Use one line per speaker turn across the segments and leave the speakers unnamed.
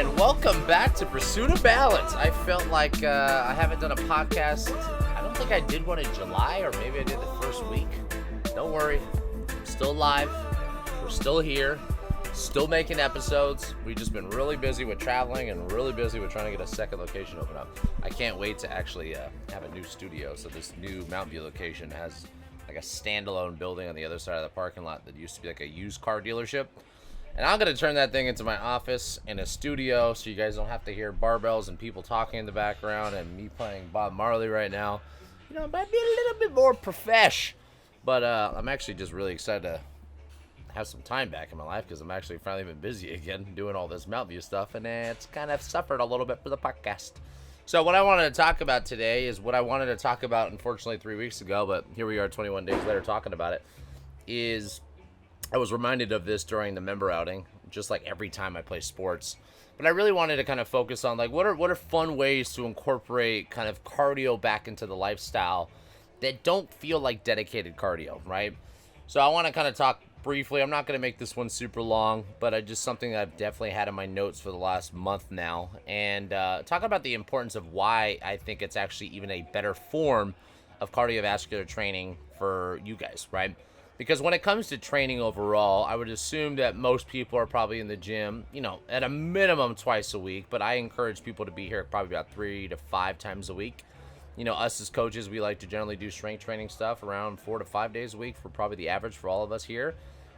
And welcome back to Pursuit of Balance. I felt like I haven't done a podcast. I don't think I did one in July, or maybe I did the first week. Don't worry, I'm still alive. We're still here, still making episodes. We've just been really busy with traveling and really busy with trying to get a second location open up. I can't wait to actually have a new studio. So this new Mountain View location has like a standalone building on the other side of the parking lot that used to be like a used car dealership. And I'm going to turn that thing into my office and a studio so you guys don't have to hear barbells and people talking in the background and me playing Bob Marley right now. You know, it might be a little bit more profesh. But I'm actually just really excited to have some time back in my life because I'm actually finally been busy again doing all this Mountain View stuff. And it's kind of suffered a little bit for the podcast. So what I wanted to talk about today is what I wanted to talk about, unfortunately, 3 weeks ago. But here we are 21 days later talking about it. I was reminded of this during the member outing, just like every time I play sports. But I really wanted to kind of focus on like what are fun ways to incorporate kind of cardio back into the lifestyle that don't feel like dedicated cardio, right? So I want to kind of talk briefly. I'm not going to make this one super long, but just something that I've definitely had in my notes for the last month now, and talk about the importance of why I think it's actually even a better form of cardiovascular training for you guys, right? Because when it comes to training overall, I would assume that most people are probably in the gym, you know, at a minimum twice a week. But I encourage people to be here probably about 3 to 5 times a week. You know, us as coaches, we like to generally do strength training stuff around 4 to 5 days a week for probably the average for all of us here.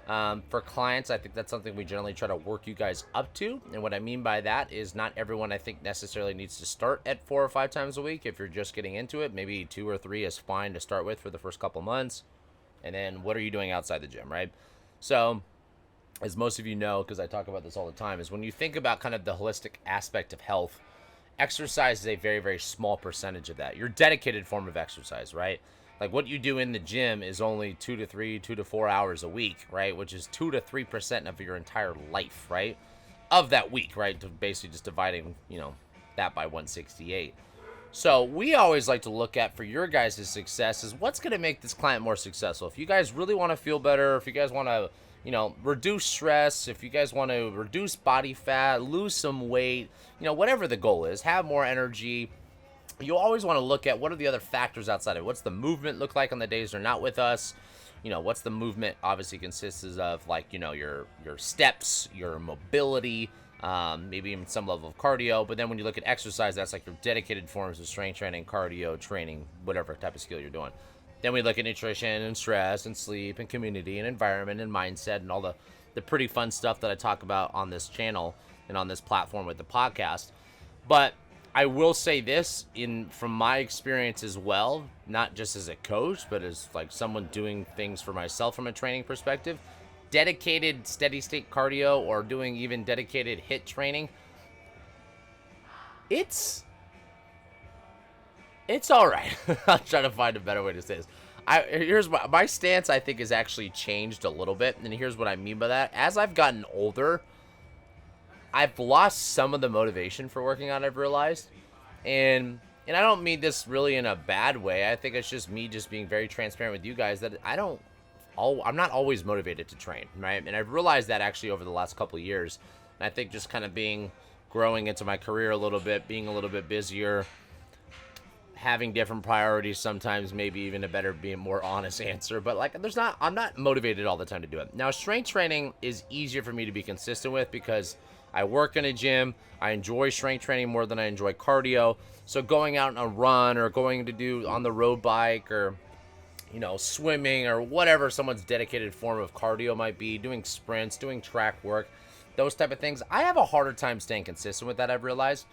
For clients, I think that's something we generally try to work you guys up to. And what I mean by that is not everyone, I think, necessarily needs to start at 4 or 5 times a week. If you're just getting into it, maybe 2 or 3 is fine to start with for the first couple months. And then what are you doing outside the gym, right? So, as most of you know, because I talk about this all the time, is when you think about kind of the holistic aspect of health, exercise is a very, very small percentage of that. Your dedicated form of exercise, right? Like what you do in the gym is only 2 to 4 hours a week, right? Which is 2 to 3% of your entire life, right? Of that week, right? Basically just dividing, you know, that by 168. So we always like to look at for your guys' success is what's going to make this client more successful. If you guys really want to feel better, if you guys want to, you know, reduce stress, if you guys want to reduce body fat, lose some weight, you know, whatever the goal is, have more energy, you always want to look at what are the other factors outside of it. What's the movement look like on the days they're not with us? You know, what's the movement obviously consists of, like, you know, your steps, your mobility, maybe even some level of cardio. But then when you look at exercise, that's like your dedicated forms of strength training, cardio training, whatever type of skill you're doing. Then we look at nutrition and stress and sleep and community and environment and mindset and all the pretty fun stuff that I talk about on this channel and on this platform with the podcast. But I will say this from my experience as well, not just as a coach, but as like someone doing things for myself from a training perspective. Dedicated steady state cardio or doing even dedicated HIIT training, it's all right. I'll try to find a better way to say this. Here's my stance. I think has actually changed a little bit, and here's what I mean by that. As I've gotten older, I've lost some of the motivation for working out. I've realized, and I don't mean this really in a bad way. I think it's just me just being very transparent with you guys that I'm not always motivated to train, right? And I've realized that actually over the last couple of years. And I think just kind of growing into my career a little bit, being a little bit busier, having different priorities sometimes, maybe even being more honest answer. But like, I'm not motivated all the time to do it. Now, strength training is easier for me to be consistent with because I work in a gym. I enjoy strength training more than I enjoy cardio. So going out on a run or going to do on the road bike or, you know, swimming or whatever someone's dedicated form of cardio might be, doing sprints, doing track work, those type of things. I have a harder time staying consistent with that, I've realized.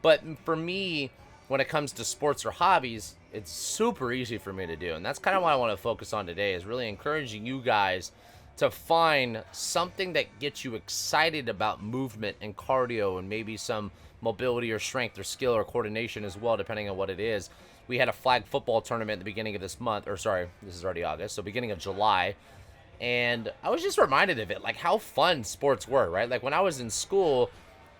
But for me, when it comes to sports or hobbies, it's super easy for me to do. And that's kind of what I want to focus on today, is really encouraging you guys to find something that gets you excited about movement and cardio and maybe some mobility or strength or skill or coordination as well, depending on what it is. We had a flag football tournament at the beginning of this month, or sorry, this is already August, so beginning of July. And I was just reminded of it, like how fun sports were, right? Like when I was in school,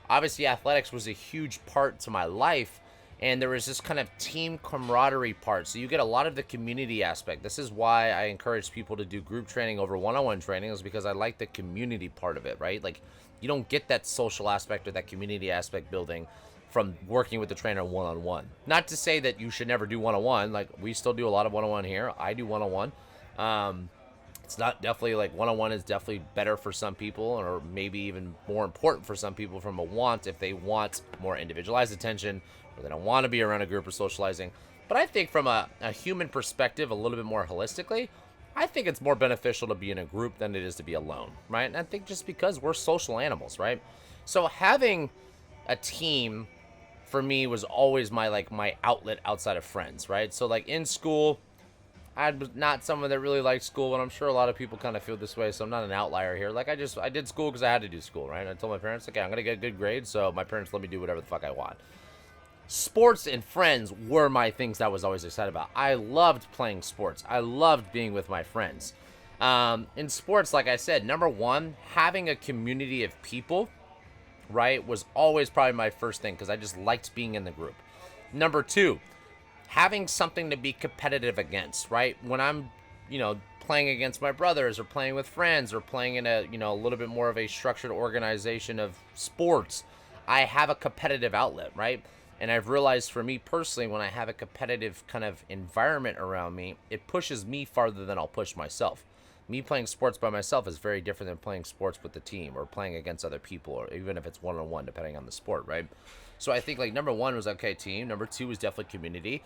obviously athletics was a huge part to my life. And there was this kind of team camaraderie part. So you get a lot of the community aspect. This is why I encourage people to do group training over one-on-one training, is because I like the community part of it, right? Like You don't get that social aspect or that community aspect building from working with the trainer one-on-one. Not to say that you should never do one-on-one. Like, we still do a lot of one-on-one here. I do one-on-one. It's not definitely like one-on-one is definitely better for some people, or maybe even more important for some people from a want, if they want more individualized attention or they don't want to be around a group or socializing. But I think from a human perspective, a little bit more holistically, I think it's more beneficial to be in a group than it is to be alone, right? And I think just because we're social animals, right? So having a team for me was always my outlet outside of friends, right? So like in school, I'm not someone that really liked school, and I'm sure a lot of people kind of feel this way, so I'm not an outlier here. Like, I did school because I had to do school, right? I told my parents, okay, I'm going to get good grades, so my parents let me do whatever the fuck I want. Sports and friends were my things that I was always excited about. I loved playing sports. I loved being with my friends. In sports, like I said, number one, having a community of people, right, was always probably my first thing because I just liked being in the group. Number two, having something to be competitive against, right? When I'm, playing against my brothers or playing with friends or playing in a, a little bit more of a structured organization of sports, I have a competitive outlet, right? And I've realized for me personally, when I have a competitive kind of environment around me, it pushes me farther than I'll push myself. Me playing sports by myself is very different than playing sports with the team or playing against other people, or even if it's one-on-one, depending on the sport, right? So I think like number one was, okay, team. Number two was definitely community.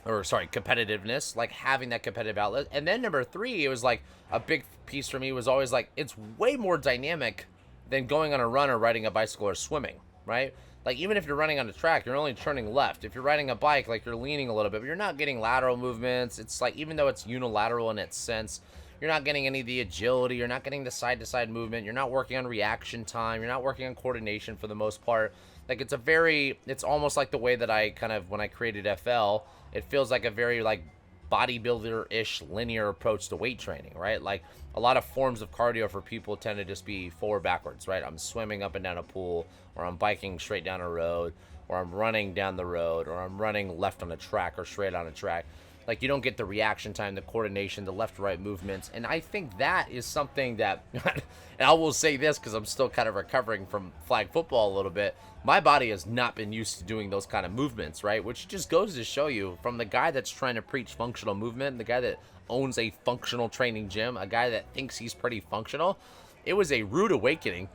Competitiveness, like having that competitive outlet. And then number three, it was like a big piece for me was always like, it's way more dynamic than going on a run or riding a bicycle or swimming, right? Like, even if you're running on a track, you're only turning left. If you're riding a bike, like, you're leaning a little bit, but you're not getting lateral movements. It's like, even though it's unilateral in its sense, you're not getting any of the agility. You're not getting the side-to-side movement. You're not working on reaction time. You're not working on coordination for the most part. Like, it's almost like the way that I kind of, when I created FL, it feels like a very, like, bodybuilder-ish linear approach to weight training, right? Like, a lot of forms of cardio for people tend to just be forward backwards, right? I'm swimming up and down a pool, or I'm biking straight down a road, or I'm running down the road, or I'm running left on a track or straight on a track. Like, you don't get the reaction time, the coordination, the left-right movements. And I think that is something that, and I will say this because I'm still kind of recovering from flag football a little bit, my body has not been used to doing those kind of movements, right? Which just goes to show you, from the guy that's trying to preach functional movement, the guy that owns a functional training gym, a guy that thinks he's pretty functional, it was a rude awakening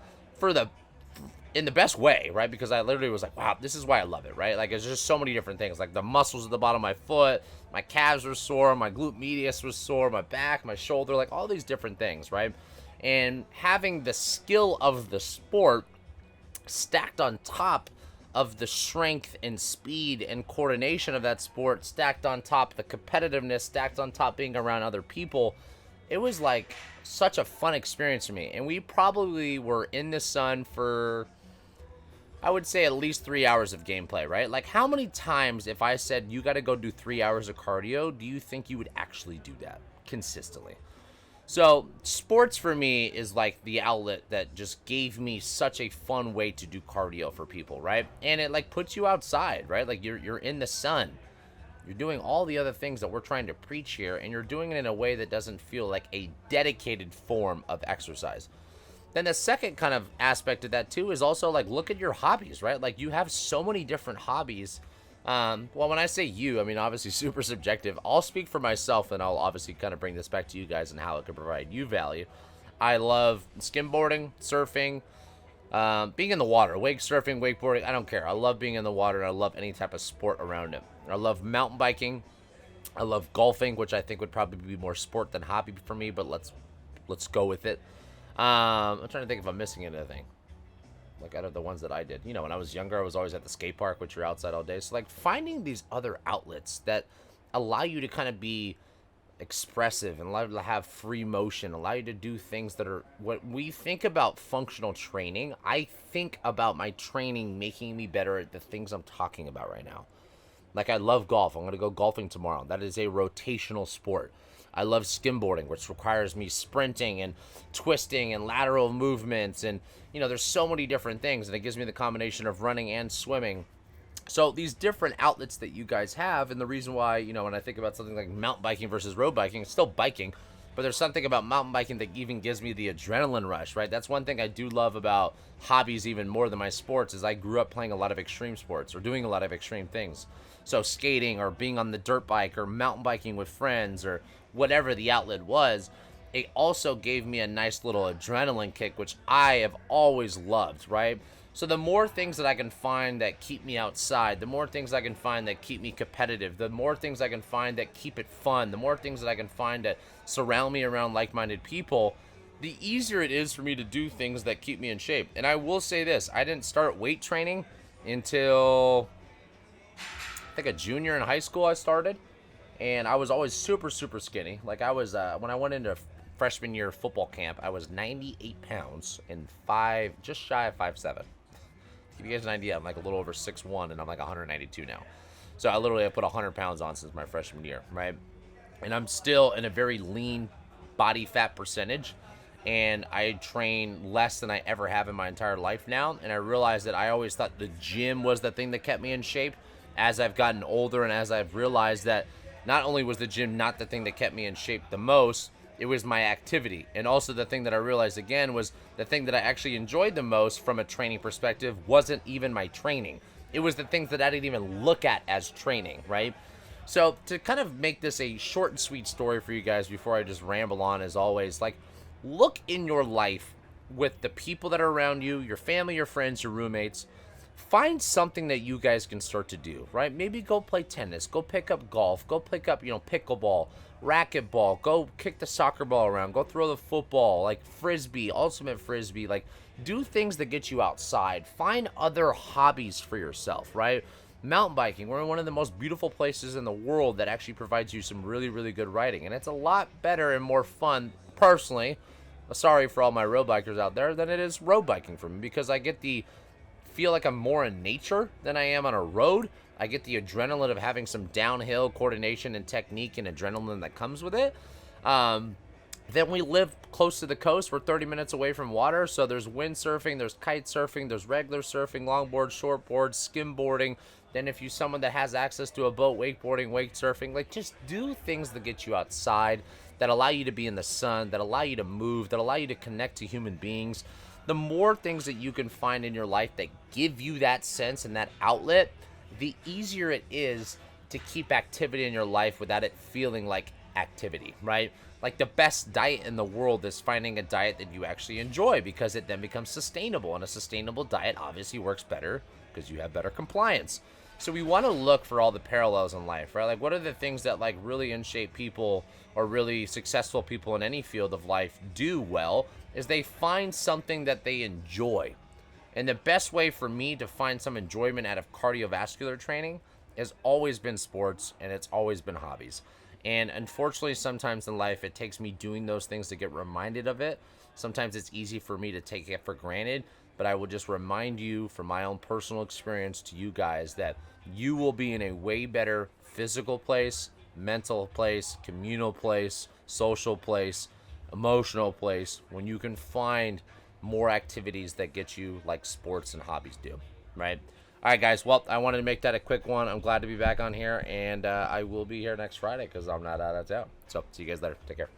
in the best way, right? Because I literally was like, wow, this is why I love it, right? Like, it's just so many different things. Like, the muscles at the bottom of my foot, my calves were sore, my glute medius was sore, my back, my shoulder, like all these different things, right? And having the skill of the sport stacked on top of the strength and speed and coordination of that sport, stacked on top the competitiveness, stacked on top being around other people, it was like such a fun experience for me. And we probably were in the sun for, I would say, at least 3 hours of gameplay, right? Like, how many times, if I said you got to go do 3 hours of cardio, do you think you would actually do that consistently? So sports for me is like the outlet that just gave me such a fun way to do cardio for people, right? And it like puts you outside, right? Like you're in the sun. You're doing all the other things that we're trying to preach here, and you're doing it in a way that doesn't feel like a dedicated form of exercise. Then the second kind of aspect of that too is also like, look at your hobbies, right? Like, you have so many different hobbies. Well, when I say you, I mean obviously super subjective. I'll speak for myself, and I'll obviously kind of bring this back to you guys and how it can provide you value. I love skimboarding, surfing, being in the water, wake surfing, wakeboarding. I don't care. I love being in the water, and I love any type of sport around it. I love mountain biking. I love golfing, which I think would probably be more sport than hobby for me, but let's go with it. I'm trying to think if I'm missing anything. Like, out of the ones that I did. When I was younger, I was always at the skate park, which you're outside all day. So, like, finding these other outlets that allow you to kind of be expressive and allow you to have free motion, allow you to do things that are, when we think about functional training, I think about my training making me better at the things I'm talking about right now. Like, I love golf. I'm going to go golfing tomorrow. That is a rotational sport. I love skimboarding, which requires me sprinting and twisting and lateral movements. And, there's so many different things. And it gives me the combination of running and swimming. So these different outlets that you guys have, and the reason why, when I think about something like mountain biking versus road biking, it's still biking. But there's something about mountain biking that even gives me the adrenaline rush, right? That's one thing I do love about hobbies even more than my sports is I grew up playing a lot of extreme sports or doing a lot of extreme things. So skating or being on the dirt bike or mountain biking with friends or whatever the outlet was, it also gave me a nice little adrenaline kick, which I have always loved, right? So the more things that I can find that keep me outside, the more things I can find that keep me competitive, the more things I can find that keep it fun, the more things that I can find that surround me around like-minded people, the easier it is for me to do things that keep me in shape. And I will say this, I didn't start weight training until I think a junior in high school I started. And I was always super, super skinny. Like I was, when I went into freshman year football camp, I was 98 pounds and just shy of 5'7". Give you guys an idea, I'm like a little over 6'1", and I'm like 192 now. So I literally have put 100 pounds on since my freshman year, right? And I'm still in a very lean body fat percentage, and I train less than I ever have in my entire life now. And I realized that I always thought the gym was the thing that kept me in shape. As I've gotten older and as I've realized that not only was the gym not the thing that kept me in shape the most, it was my activity. And also the thing that I realized again was the thing that I actually enjoyed the most from a training perspective wasn't even my training. It was the things that I didn't even look at as training, right? So to kind of make this a short and sweet story for you guys before I just ramble on as always, like look in your life with the people that are around you, your family, your friends, your roommates. Find something that you guys can start to do, right? Maybe go play tennis, go pick up golf, go pick up, pickleball, racquetball, go kick the soccer ball around, go throw the football, like frisbee, ultimate frisbee, like do things that get you outside. Find other hobbies for yourself, right? Mountain biking, we're in one of the most beautiful places in the world that actually provides you some really, really good riding. And it's a lot better and more fun, personally, sorry for all my road bikers out there, than it is road biking for me, because I get the feel like I'm more in nature than I am on a road. I get the adrenaline of having some downhill coordination and technique and adrenaline that comes with it. Then we live close to the coast. We're 30 minutes away from water, so there's windsurfing, there's kite surfing, there's regular surfing, longboard, shortboard, skimboarding. Then if you're someone that has access to a boat, wakeboarding, wake surfing, like just do things that get you outside, that allow you to be in the sun, that allow you to move, that allow you to connect to human beings. The more things that you can find in your life that give you that sense and that outlet, the easier it is to keep activity in your life without it feeling like activity, right? Like the best diet in the world is finding a diet that you actually enjoy, because it then becomes sustainable, and a sustainable diet obviously works better because you have better compliance. So we want to look for all the parallels in life, right? Like what are the things that like really in shape people or really successful people in any field of life do well, is they find something that they enjoy. And the best way for me to find some enjoyment out of cardiovascular training has always been sports, and it's always been hobbies. And unfortunately, sometimes in life, it takes me doing those things to get reminded of it. Sometimes it's easy for me to take it for granted, but I will just remind you from my own personal experience to you guys that you will be in a way better physical place, mental place, communal place, social place, emotional place when you can find more activities that get you like sports and hobbies do, right? All right, guys. Well, I wanted to make that a quick one. I'm glad to be back on here, and I will be here next Friday because I'm not out of town. So see you guys later. Take care.